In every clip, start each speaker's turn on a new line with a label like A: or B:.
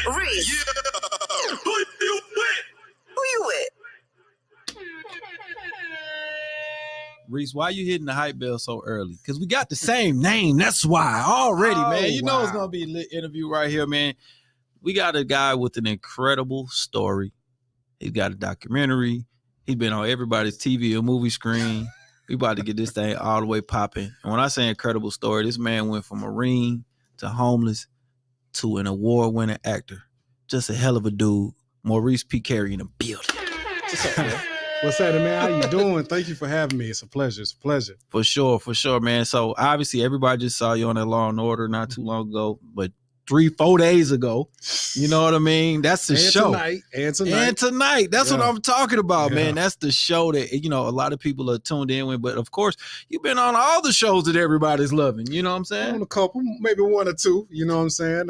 A: Reece. Yeah. Who you with?
B: Reece, why you hitting the hype bell so early? Because we got the same name. That's why already, man. You know it's going to be a lit interview right here, man. We got a guy with an incredible story. He's got a documentary. He's been on everybody's TV or movie screen. We about to get this thing all the way popping. And when I say incredible story, this man went from Marine to homeless to an award-winning actor. Just a hell of a dude. Maurice P. Kerry in the building.
C: What's up, man? What's happening, man? How you doing? Thank you for having me. It's a pleasure. It's a pleasure.
B: For sure, man. So obviously everybody just saw you on that Law and Order not too long ago, but 3-4 days ago, you know what I mean? That's the show.
C: And
B: tonight. That's what I'm talking about, man. That's the show that, you know, a lot of people are tuned in with. But of course, you've been on all the shows that everybody's loving. You know what I'm saying?
C: On a couple, maybe one or two. You know what I'm saying?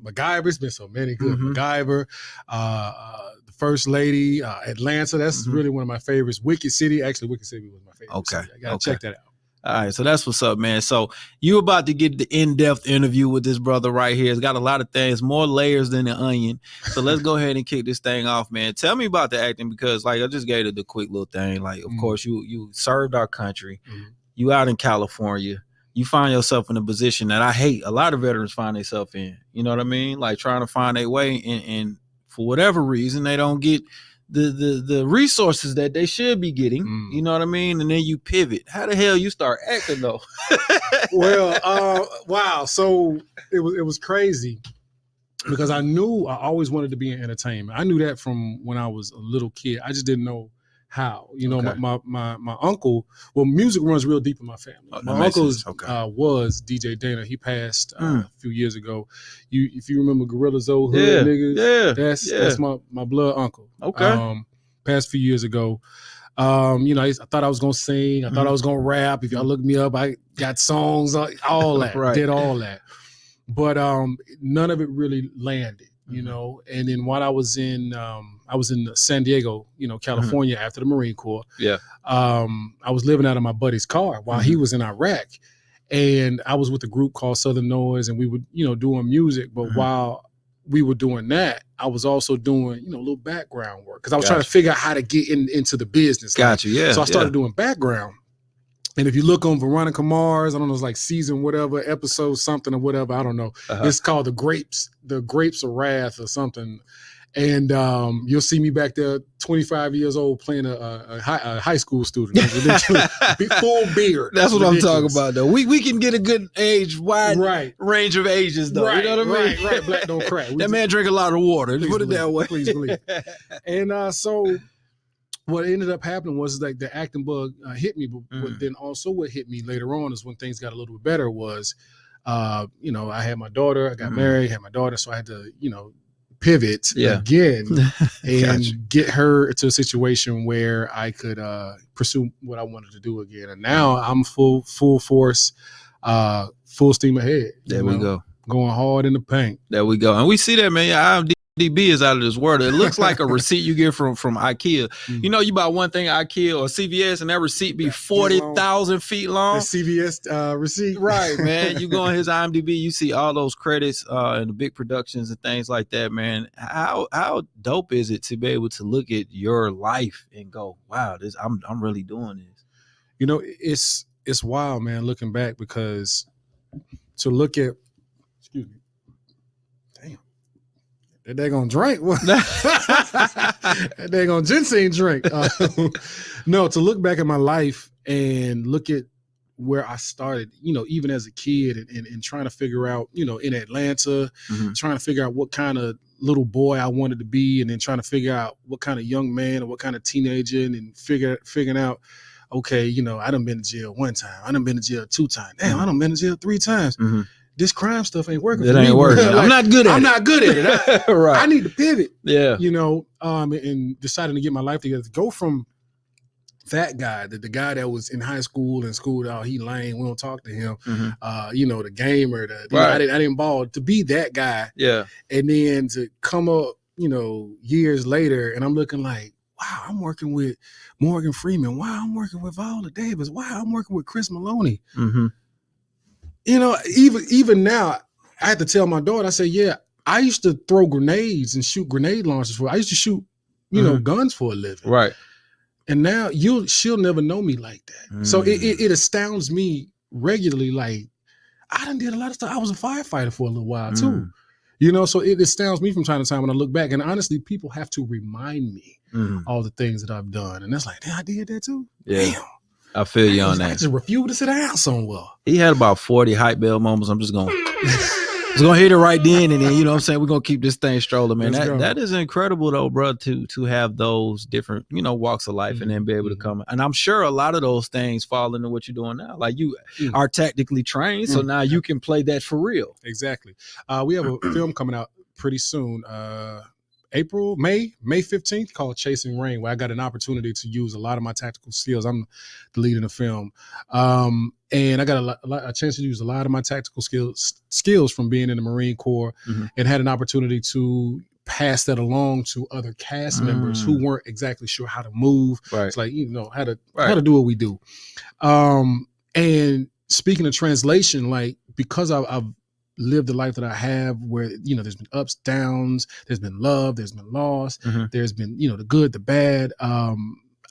C: MacGyver's been so many good. MacGyver, The First Lady, Atlanta. That's really one of my favorites. Wicked City. Actually, Wicked City was my favorite.
B: Okay.
C: I gotta check that out.
B: All right, so that's what's up, man. So you about to get the in-depth interview with this brother right here. It's got a lot of things, more layers than an onion. So let's go ahead and kick this thing off, man. Tell me about the acting, because like I just gave it the quick little thing. Like, of course, you served our country. You out in California. You find yourself in a position that I hate. A lot of veterans find themselves in. You know what I mean? Like trying to find their way, and for whatever reason, they don't get the resources that they should be getting. You know what I mean? And then you pivot. How the hell you start acting though?
C: Well, wow. So it was crazy because I knew I always wanted to be in entertainment. I knew that from when I was a little kid. I just didn't know how. You know, my uncle, well, music runs real deep in my family. My uncle was DJ Dana. He passed a few years ago. If you remember Gorilla Zoe Hood niggas, that's my blood uncle. Passed a few years ago. You know, I thought I was gonna sing. I thought I was gonna rap. If y'all look me up, I got songs, all that, did all that. But none of it really landed. You know, and then while I was in San Diego, you know, California after the Marine Corps. I was living out of my buddy's car while he was in Iraq, and I was with a group called Southern Noise, and we were, you know, doing music. But while we were doing that, I was also doing, you know, a little background work because I was trying to figure out how to get into the business. So I started doing background. And if you look on Veronica Mars, I don't know, it's like season whatever, episode something or whatever, I don't know. It's called The Grapes of Wrath or something. And you'll see me back there, 25 years old, playing a high school student. Full beard.
B: That's what I'm talking about, though. We can get a good wide range of ages, though. You know what I mean?
C: Right. Black don't crack.
B: That man drink a lot of water. Just put it that way.
C: Please believe. And so what ended up happening was like the acting bug hit me, but then also what hit me later on is when things got a little bit better was, you know, I had my daughter, I got married, had my daughter, so I had to, you know, pivot again and get her to a situation where I could pursue what I wanted to do again. And now I'm full force, full steam ahead.
B: There we go.
C: Going hard in the paint.
B: There we go. And we see that, man. IMDb is out of this world. It looks like a receipt you get from IKEA. You know, you buy one thing at IKEA or CVS, and that receipt be 40,000 feet long.
C: The CVS receipt.
B: Right, man. You go on his IMDb, you see all those credits and the big productions and things like that, man. How dope is it to be able to look at your life and go, wow, I'm really doing this?
C: You know, it's wild, man, looking back, because to look at, excuse me, that they gonna drink. They gonna ginseng drink. No, to look back at my life and look at where I started, you know, even as a kid and trying to figure out, you know, in Atlanta, trying to figure out what kind of little boy I wanted to be, and then trying to figure out what kind of young man or what kind of teenager, and then figuring out, okay, you know, I done been to jail one time. I done been to jail 2 times. Damn, I done been to jail 3 times. This crime stuff ain't working.
B: It ain't working.
C: Like,
B: I'm not good at it.
C: I'm not good at it.
B: Right.
C: I need to pivot.
B: Yeah.
C: You know, and deciding to get my life together. To go from that guy, the guy that was in high school and schooled out, he lame, we don't talk to him. You know, the gamer, I didn't ball, to be that guy. Yeah. And then to come up, you know, years later, and I'm looking like, wow, I'm working with Morgan Freeman. Wow, I'm working with Viola Davis. Wow, I'm working with Chris Maloney. You know, even now, I had to tell my daughter, I said, yeah, I used to throw grenades and shoot grenade launchers I used to shoot, guns for a living.
B: Right.
C: And now she'll never know me like that. So it astounds me regularly. Like, I done did a lot of stuff. I was a firefighter for a little while too. So it astounds me from time to time when I look back. And honestly, people have to remind me all the things that I've done. And that's like, damn, I did that too?
B: Yeah.
C: Damn.
B: I feel you on that.
C: I just refuse to sit down somewhere.
B: He had about 40 hype bell moments. I'm just going to hit it right then. And then, you know what I'm saying? We're going to keep this thing strolling, man. That is incredible though, bro, to have those different, walks of life and then be able to come. And I'm sure a lot of those things fall into what you're doing now. Like you are tactically trained. So now you can play that for real.
C: Exactly. We have a film coming out pretty soon. May 15th, called Chasing Rain, where I got an opportunity to use a lot of my tactical skills. I'm the lead in the film. And I got a chance to use a lot of my tactical skills from being in the Marine Corps and had an opportunity to pass that along to other cast members who weren't exactly sure how to move.
B: Right.
C: It's like, how to do what we do. And speaking of translation, like, because I've lived the life that I have where, there's been ups, downs, there's been love, there's been loss, there's been, the good, the bad.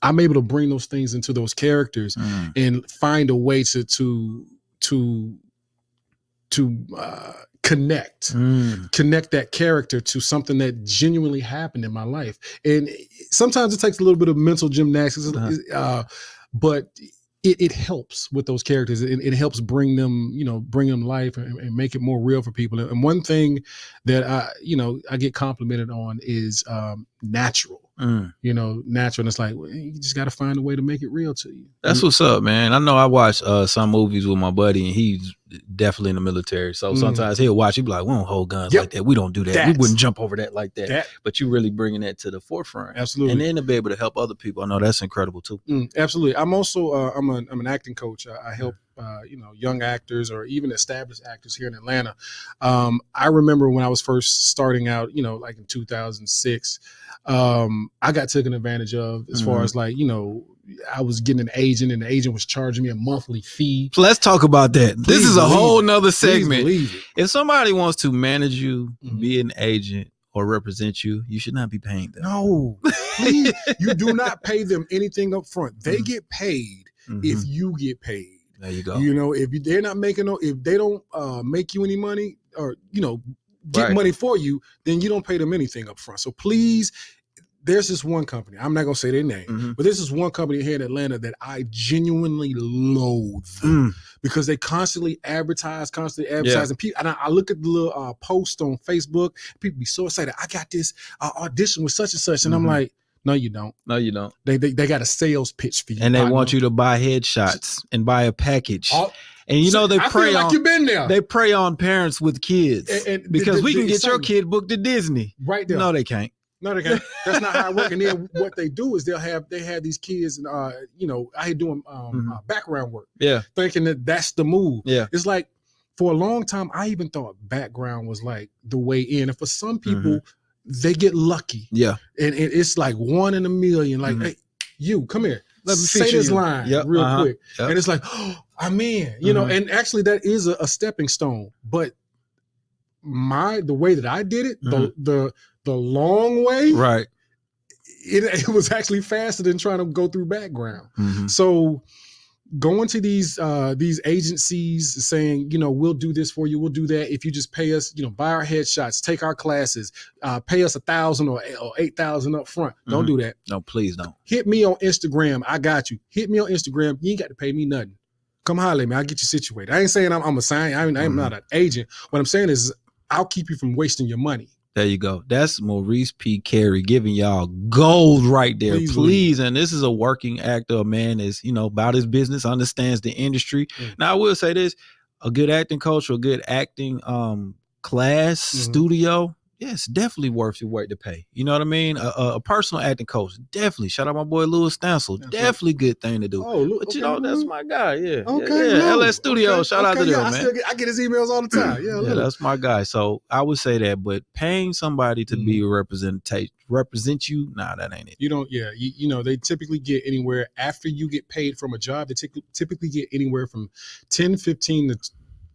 C: I'm able to bring those things into those characters and find a way to connect that character to something that genuinely happened in my life. And sometimes it takes a little bit of mental gymnastics, but it helps with those characters. It helps bring them life and make it more real for people. And one thing that I get complimented on is natural. Natural. And it's like, well, you just got to find a way to make it real to you.
B: That's what's up, man. I know I watch some movies with my buddy, and he's definitely in the military. So sometimes he'll watch, he'll be like, we don't hold guns like that. We don't do that. We wouldn't jump over that like that. But you really bringing that to the forefront.
C: Absolutely.
B: And then to be able to help other people. I know that's incredible too.
C: Absolutely. I'm also, I'm an acting coach. I help, young actors or even established actors here in Atlanta. I remember when I was first starting out, like in 2006, I got taken advantage of as far as like, I was getting an agent and the agent was charging me a monthly fee.
B: So let's talk about that.
C: Please
B: this is a whole nother
C: Please
B: segment.
C: it.
B: If somebody wants to manage you, be an agent or represent you, you should not be paying them.
C: No, please, you do not pay them anything up front. They get paid if you get paid.
B: There you go.
C: If they're not making, if they don't make you any money or, get money for you, then you don't pay them anything up front. So please, there's this one company, I'm not going to say their name, but there's this one company here in Atlanta that I genuinely loathe because they constantly advertise. And I look at the little post on Facebook, people be so excited. I got this audition with such and such. And I'm like, no, you don't.
B: No, you don't.
C: They got a sales pitch for you.
B: And they want you to buy headshots and buy a package. And they prey on,
C: you've been there.
B: They prey on parents with kids because we can get your kid booked to Disney.
C: Right there.
B: No, they can't.
C: No, they can't. That's not how it works. And then what they do is they have these kids and I hate doing background work. Yeah. Thinking that that's the move. Yeah. It's like for a long time I even thought background was like the way in. And for some people, they get lucky. Yeah. And it's like 1 in a million. Like, hey, you come here. Let me say this line real quick. Yep. And it's like, oh, I'm in. And actually that is a stepping stone. But the way that I did it, the long way, right? It was actually faster than trying to go through background. So going to these agencies saying, we'll do this for you, we'll do that if you just pay us, buy our headshots, take our classes, pay us $1,000 or $8,000 up front. Don't do that.
B: No, please don't.
C: Hit me on Instagram. I got you. Hit me on Instagram. You ain't got to pay me nothing. Come holler at me. I'll get you situated. I ain't saying I'm a sign. I'm not an agent. What I'm saying is I'll keep you from wasting your money.
B: There you go. That's Maurice P. Kerry giving y'all gold right there. Please. And this is a working actor. A man is, about his business, understands the industry. Now, I will say this, a good acting coach or a good acting class, studio, yes, definitely worth your weight to pay. You know what I mean? A personal acting coach, definitely. Shout out my boy Louis Stansel. Definitely good thing to do. Oh, but that's my guy. Yeah. Okay. Yeah. LS Studio. Shout out to them, man.
C: I get his emails all the time.
B: Yeah, that's my guy. So I would say that, but paying somebody to be a represent you, nah, that ain't it.
C: You don't, they typically get anywhere after you get paid from a job. They typically get anywhere from 10, 15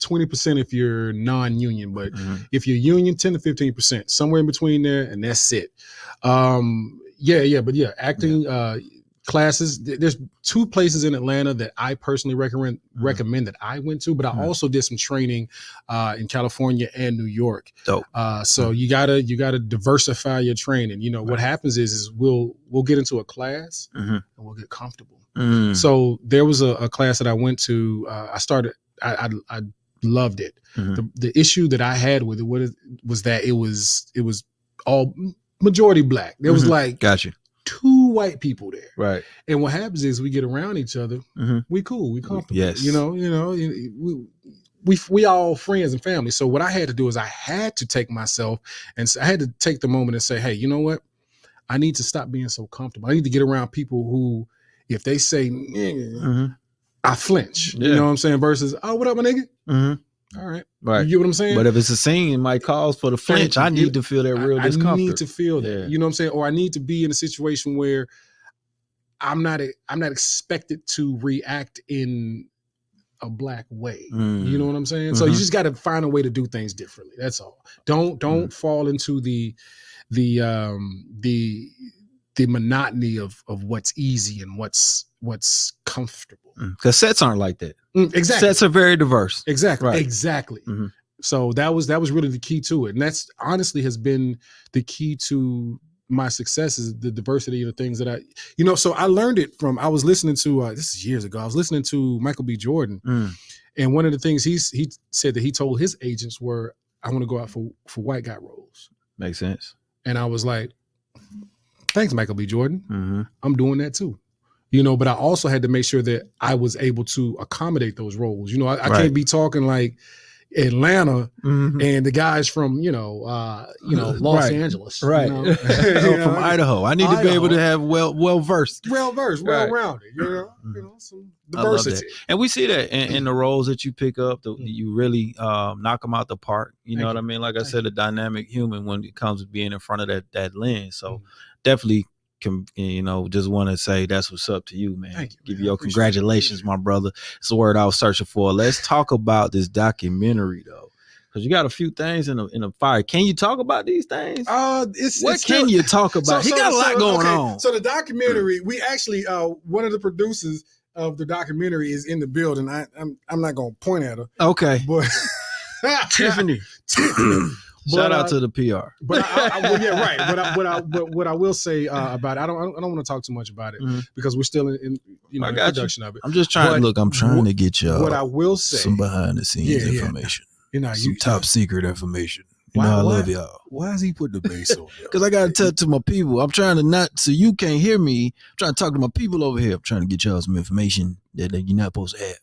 C: 20% if you're non-union, but if you're union, 10 to 15%, somewhere in between there, and that's it. Acting classes. There's 2 places in Atlanta that I personally recommend that I went to, but I also did some training in California and New York.
B: Dope.
C: So you gotta diversify your training. You know, what happens is we'll get into a class and we'll get comfortable. So there was a class that I went to. I loved it. The issue that I had with it was that it was all majority black. There was like 2 white people there.
B: Right.
C: And what happens is we get around each other. We cool. We comfortable.
B: Yes.
C: You know, we all friends and family. So what I had to do is I had to take myself and I had to take the moment and say, hey, you know what? I need to stop being so comfortable. I need to get around people who, if they say, nigga, I flinch. You know what I'm saying? Versus, oh, what up, my nigga? All right. Right. You know what I'm saying?
B: But if it's a scene, it might cause for the flinch. I need to feel that real discomfort.
C: I need to feel that. Yeah. You know what I'm saying? Or I need to be in a situation where I'm not expected to react in a black way. You know what I'm saying? So you just got to find a way to do things differently. That's all. Don't fall into the monotony of what's easy and what's comfortable.
B: Because sets aren't like that.
C: Exactly.
B: Sets are very diverse.
C: Exactly.
B: Right.
C: Exactly. So that was really the key to it. And that's honestly has been the key to my success, is the diversity of the things that so I learned it from, I was listening to, this is years ago, I was listening to Michael B. Jordan. And one of the things he said that he told his agents were, I want to go out for white guy roles.
B: Makes sense.
C: And I was like, thanks, Michael B. Jordan. I'm doing that too. But I also had to make sure that I was able to accommodate those roles. I can't be talking like Atlanta and the guys from, Los Angeles.
B: Right. From Idaho. I need to be able to have well-versed.
C: Well-rounded, some diversity.
B: And we see that in the roles that you pick up, you really knock them out the park. You know what I mean? Like I said, a dynamic human when it comes to being in front of that lens. So definitely just want to say that's what's up to you, man.
C: Thank you,
B: Give you your congratulations, my brother. It's the word I was searching for. Let's talk about this documentary though, because you got a few things in the fire. Can you talk about these things? What can you talk about? He got a lot going on.
C: So the documentary, we actually one of the producers of the documentary is in the building. I'm not gonna point at her.
B: Okay,
C: but
B: Tiffany. Shout out to the PR.
C: But what I will say about it, I don't want to talk too much about it because we're still in production of it.
B: I'm just trying. I'm trying to get y'all.
C: What I will say,
B: some behind the scenes information. Some top secret information. I love y'all.
C: Why is he putting the bass on?
B: Because I got to tell to my people. I'm trying to not, so you can't hear me. I'm trying to talk to my people over here. I'm trying to get y'all some information that you're not supposed to have.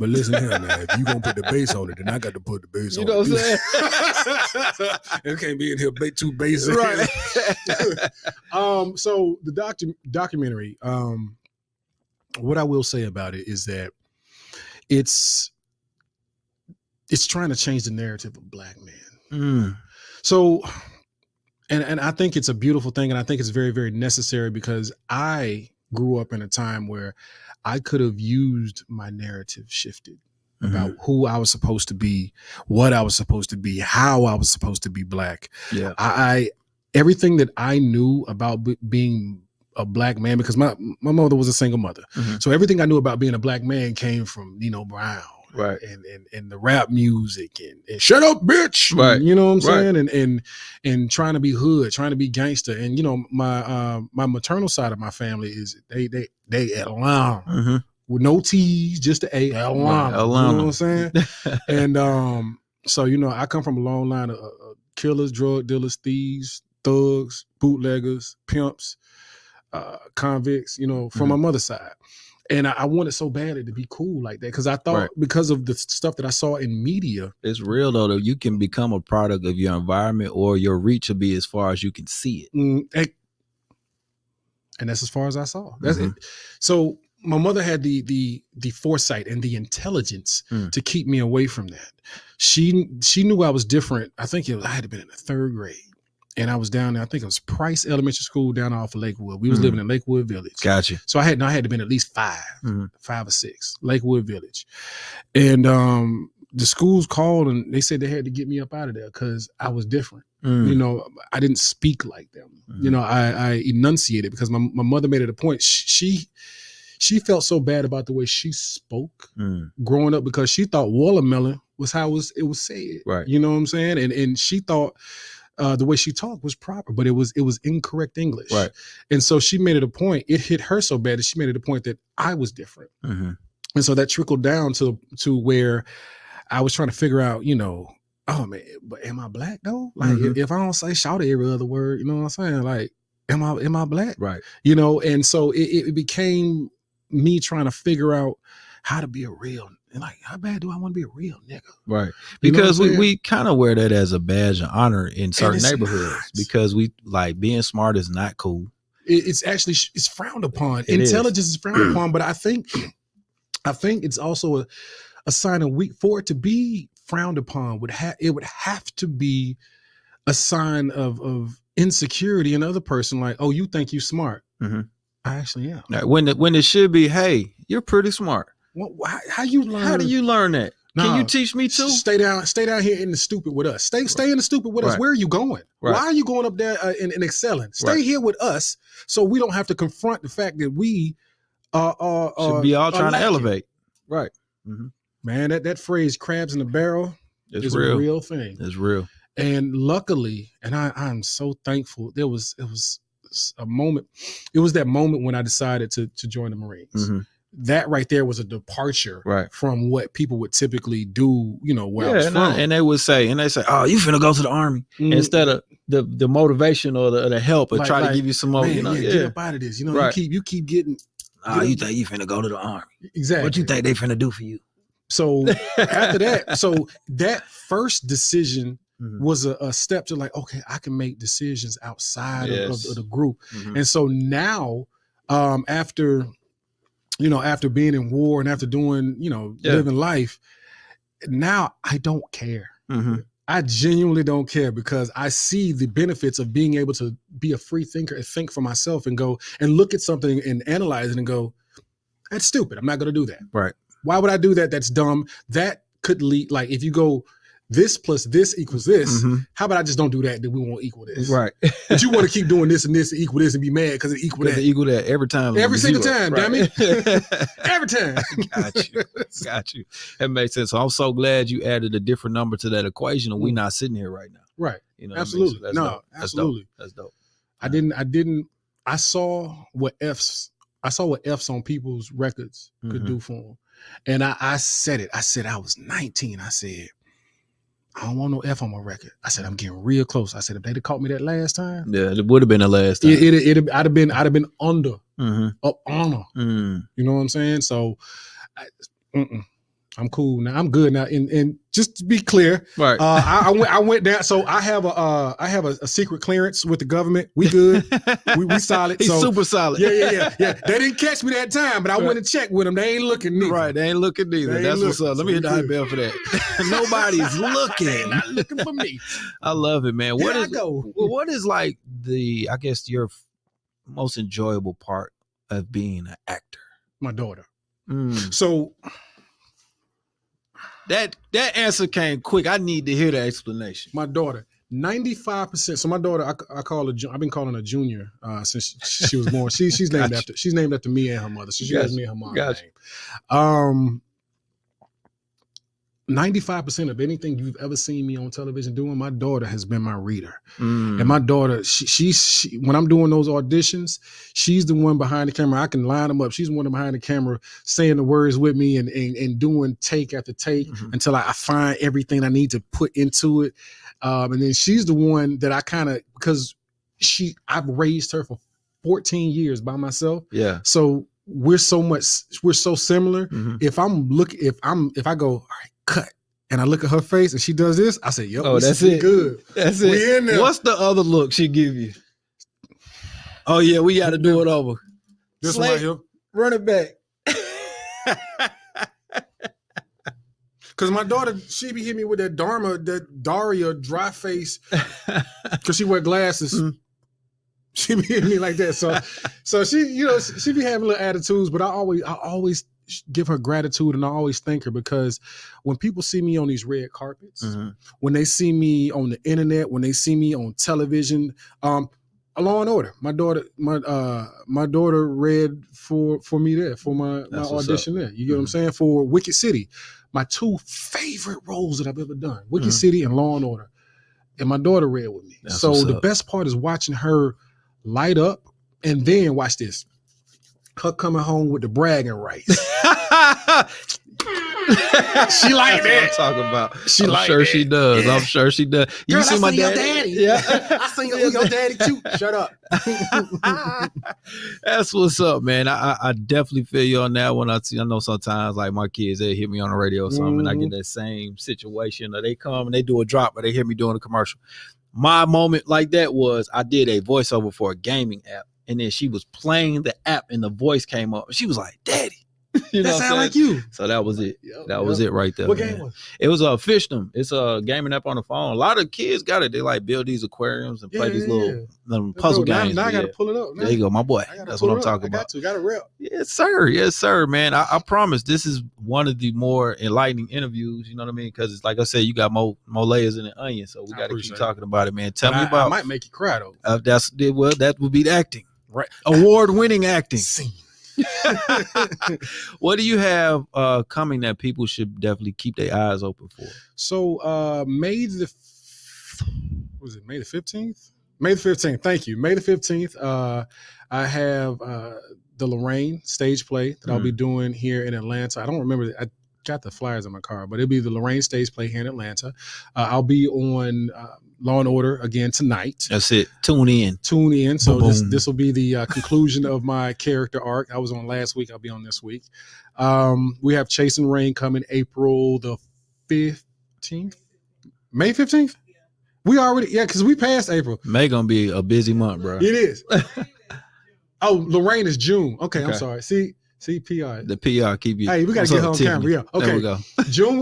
C: But listen here, man. If you gonna put the bass on it, then I got to put the bass on it.
B: You know what I'm saying?
C: It can't be in here too basic.
B: Right.
C: So the documentary, what I will say about it is that it's trying to change the narrative of black men. So, and I think it's a beautiful thing, and I think it's very, very necessary because I grew up in a time where I could have used my narrative shifted about who I was supposed to be, what I was supposed to be, how I was supposed to be black.
B: Yeah,
C: everything that I knew about being a black man, because my mother was a single mother, so everything I knew about being a black man came from Nino Brown,
B: right,
C: and the rap music and shut up, bitch,
B: right?
C: You know what I'm saying, and trying to be hood, trying to be gangster, and my maternal side of my family is they Atlanta with no T's, just the A, Atlanta. You know what I'm saying? And so I come from a long line of killers, drug dealers, thieves, thugs, bootleggers, pimps, convicts. From my mother's side. And I wanted so badly to be cool like that because I thought because of the stuff that I saw in media.
B: It's real though, you can become a product of your environment or your reach will be as far as you can see it.
C: And that's as far as I saw. That's it. So my mother had the foresight and the intelligence to keep me away from that. She knew I was different. I think I had been in the 3rd grade. And I was down there, I think it was Price Elementary School down off of Lakewood. We was living in Lakewood Village.
B: Gotcha.
C: So I had to been at least 5 or 6, Lakewood Village. And the schools called and they said they had to get me up out of there because I was different. You know, I didn't speak like them. You know, I enunciated because my mother made it a point. She felt so bad about the way she spoke growing up because she thought watermelon was how it was said.
B: Right.
C: You know what I'm saying? And she thought the way she talked was proper, but it was incorrect English.
B: Right.
C: And so she made it a point. It hit her so bad that she made it a point that I was different. And so that trickled down to where I was trying to figure out, you know, oh man, but am I black though? Like if I don't say shout every other word, you know what I'm saying? Like, am I black?
B: Right.
C: You know, and so it became me trying to figure out how to be a real, like, how bad do I want to be a real nigga? Right.
B: Because we kind of wear that as a badge of honor in certain neighborhoods because we like being smart is not cool.
C: It's actually, it's frowned upon. Intelligence is frowned upon, but I think it's also a sign of weak. For it to be frowned upon it would have to be a sign of insecurity in the other person. Like, oh, you think you smart. I actually am.
B: When it should be, hey, you're pretty smart.
C: How you learn? How
B: do you learn that? Can you teach me too?
C: Stay down here in the stupid with us. Stay in the stupid with us. Where are you going? Why are you going up there and excelling? Stay here with us so we don't have to confront the fact that we should be all trying to elevate. Right. Man, that phrase "crabs in the barrel" is a real thing.
B: It's real.
C: And luckily, and I'm so thankful. It was a moment. It was that moment when I decided to join the Marines. That right there was a departure from what people would typically do, you know, where I was from.
B: And they say, oh, you finna go to the Army instead of the motivation or the help or try to give you some more, you know,
C: get up out of this. You know, you keep getting.
B: You think you finna go to the Army.
C: Exactly.
B: What you think they finna do for you?
C: So after that first decision was a step to like, okay, I can make decisions outside of the group. And so now, after being in war and after doing, you know, living life, now I don't care. I genuinely don't care because I see the benefits of being able to be a free thinker and think for myself and go and look at something and analyze it and go, that's stupid. I'm not going to do that.
B: Right.
C: Why would I do that? That's dumb. That could lead, like, if you go this plus this equals this, how about I just don't do that? Then we won't equal this.
B: Right.
C: But you want to keep doing this and this and equal this and be mad because it equal that.
B: It equal that every time.
C: Every single time, damn it. Every time.
B: Got you. That makes sense. So I'm so glad you added a different number to that equation and we're not sitting here right now.
C: Right.
B: You know,
C: absolutely.
B: What I mean? So
C: absolutely.
B: That's dope.
C: I saw what F's on people's records could do for them. And I said it. I said, I was 19. I said, I don't want no F on my record. I said, I'm getting real close. I said, if they'd have caught me that last time.
B: Yeah, it would have been the last time.
C: I'd have been under, up honor. You know what I'm saying? So I'm cool now. I'm good now. And just to be clear, right? I went down. So I have a secret clearance with the government. We good. we solid.
B: He's super solid.
C: Yeah. They didn't catch me that time, but I went and checked with them. They ain't looking neither.
B: Right. They ain't looking neither. That's what's up. Let me hit the high bell for that. Nobody's looking.
C: They're not looking for me.
B: I love it, man. What is like I guess your most enjoyable part of being an actor?
C: My daughter. So.
B: That answer came quick. I need to hear the explanation.
C: My daughter, 95%. So my daughter, I call her. I've been calling her Junior since she was born. She's named after me and her mother. So she has me and her mom's name. 95% of anything you've ever seen me on television doing, my daughter has been my reader. And my daughter, she when I'm doing those auditions, she's the one behind the camera. I can line them up. She's the one behind the camera saying the words with me and doing take after take until I find everything I need to put into it. And then she's the one that I kind of, because I've raised her for 14 years by myself. Yeah. So we're so similar. If I go, all right, cut. And I look at her face and she does this. I say, yep,
B: that's it.
C: Good.
B: That's it.
C: We in there.
B: What's the other look she give you? Oh yeah, we got to do it over.
C: This one right here.
B: Run it back.
C: Cause my daughter, she be hitting me with that Daria dry face. Cause she wear glasses. She be hitting me like that. So she, she be having little attitudes, but I always give her gratitude, and I always thank her, because when people see me on these red carpets, when they see me on the internet, when they see me on television, Law and Order. My daughter read for me there for my audition there. You get what I'm saying? For Wicked City, my 2 favorite roles that I've ever done, Wicked City and Law and Order, and my daughter read with me. So the best part is watching her light up, and then watch this, her coming home with the bragging rights. She like that.
B: I'm talking about.
C: I'm
B: sure she does. Yeah. I'm sure she does.
C: Girl, I my daddy. Yeah, I seen your daddy too. Shut up.
B: That's what's up, man. I definitely feel you on that one. I know sometimes like my kids, they hit me on the radio or something, and I get that same situation, or they come and they do a drop, or they hear me doing a commercial. My moment like that was I did a voiceover for a gaming app, and then she was playing the app, and the voice came up, and she was like, "Daddy." You know, that sound like you. So that was it. That was it right there. What game was it? It was a Fishdom. It's a gaming app on the phone. A lot of kids got it. They like build these aquariums and play these little puzzle games. Now I got to pull it up. Now. There you go, my boy. That's what I'm talking about. Got to rep. Yes, sir. Yes, sir, man. I promise this is one of the more enlightening interviews. You know what I mean? Because it's like I said, you got more layers in the onion. So we got to keep talking about it, man. Tell me about. I might make you cry though. That would be the acting, right? Award-winning acting. What do you have coming that people should definitely keep their eyes open for? So May the 15th? May the 15th. Thank you. May the 15th. I have the Lorraine stage play that I'll be doing here in Atlanta. I don't remember. I got the flyers in my car, but it'll be the Lorraine stage play here in Atlanta. I'll be on Law and Order again tonight. That's it. Tune in. So this will be the conclusion of my character arc. I was on last week. I'll be on this week. We have Chasing Rain coming April the 15th. May 15th? We already, because we passed April. May gonna be a busy month, bro. It is. Oh, Lorraine is June. Okay, I'm sorry. See, PR. The PR keep you. Hey, we got to get her on camera. Yeah. Okay. There we go. June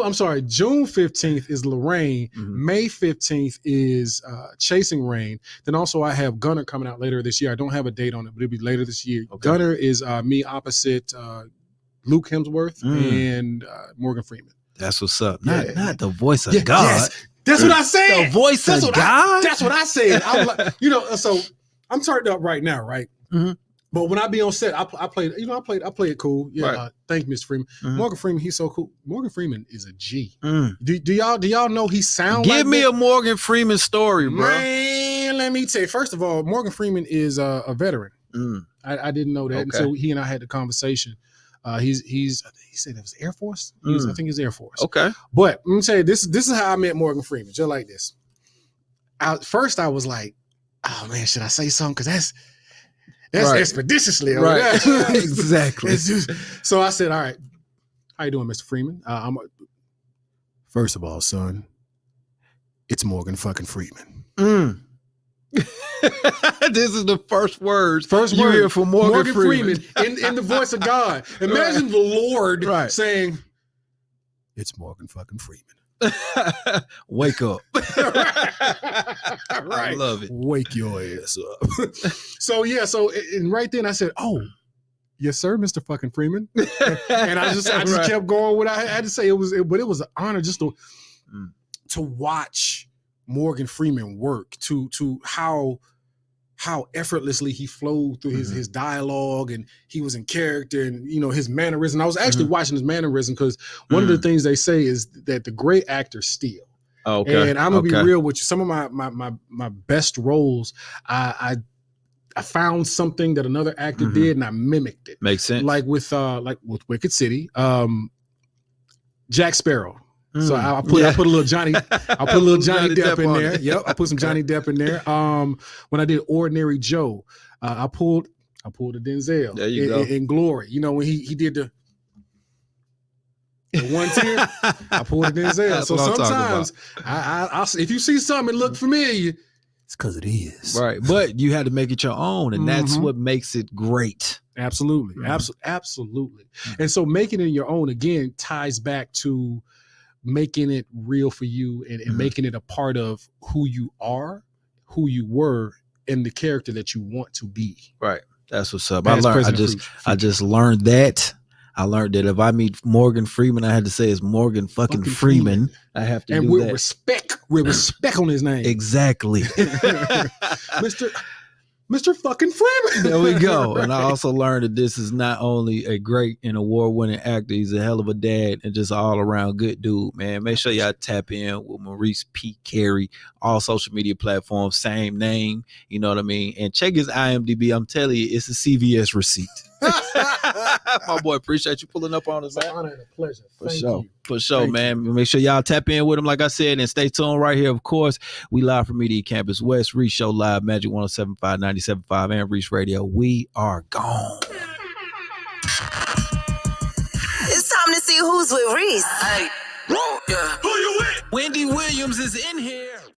B: 15th is Lorraine. May 15th is Chasing Rain. Then also I have Gunner coming out later this year. I don't have a date on it, but it'll be later this year. Okay. Gunner is me opposite Luke Hemsworth and Morgan Freeman. That's what's up. Not the voice of God. Yes. That's what I said. The voice of God? That's what I said. I'm like, so I'm turned up right now, right? But when I be on set, I play it cool. Yeah, right. Thank you, Mr. Freeman. Morgan Freeman, he's so cool. Morgan Freeman is a G. Do y'all know he sounds like Give me a Morgan Freeman story, bro. Man, let me tell you. First of all, Morgan Freeman is a veteran. I didn't know that until he and I had the conversation. I think he said it was Air Force. I think he's Air Force. Okay. But let me tell you, this is how I met Morgan Freeman, just like this. First I was like, oh man, should I say something? Because that's expeditiously right. Exactly. So I said, all right, how you doing, Mr. Freeman? First of all, son, it's Morgan fucking Freeman. This is the first words you hear from Morgan Freeman in the voice of God. Imagine the Lord saying, it's Morgan fucking Freeman. Wake up. I love it. Wake your ass up. So and right then I said, oh, yes, sir, Mr. fucking Freeman. And I just kept going what I had to say. It was an honor just to watch Morgan Freeman work, to how effortlessly he flowed through his dialogue, and he was in character, and his mannerism. I was actually watching his mannerism because one of the things they say is that the great actors steal. Oh, okay. And I'm gonna be real with you. Some of my best roles, I found something that another actor did and I mimicked it. Makes sense. Like with Wicked City, Jack Sparrow. So I put a little Johnny Depp in there. Yep, I put some Johnny Depp in there. When I did Ordinary Joe, I pulled a Denzel. There you go. In Glory. When he did the one tear, I pulled a Denzel. That's so sometimes I if you see something that look familiar, it's because it is. Right. But you had to make it your own, and that's what makes it great. Absolutely. Absolutely. And so making it your own again ties back to making it real for you and making it a part of who you are, who you were, and the character that you want to be. Right. That's what's up. I just learned that. I learned that if I meet Morgan Freeman, I had to say it's Morgan fucking Freeman. I have to
C: and
B: do
C: with
B: that.
C: with respect on his name.
B: Exactly.
C: Mr. fucking Freeman.
B: There we go. And I also learned that this is not only a great and award-winning actor, he's a hell of a dad and just all around good dude, man. Make sure y'all tap in with Maurice P. Kerry, all social media platforms, same name, you know what I mean? And check his IMDb. I'm telling you, it's a CVS receipt. My boy, appreciate you pulling up on us.
C: It's an honor and a pleasure. Thank you.
B: For sure,
C: Thank
B: man. Make sure y'all tap in with him, like I said, and stay tuned right here. Of course, we live from Media Campus West, Reec Show Live, Magic 107.5, 97.5, and Reec Radio. We are gone.
A: It's time to see who's with Reece.
B: Hey, yeah. Who you with? Wendy Williams is in here.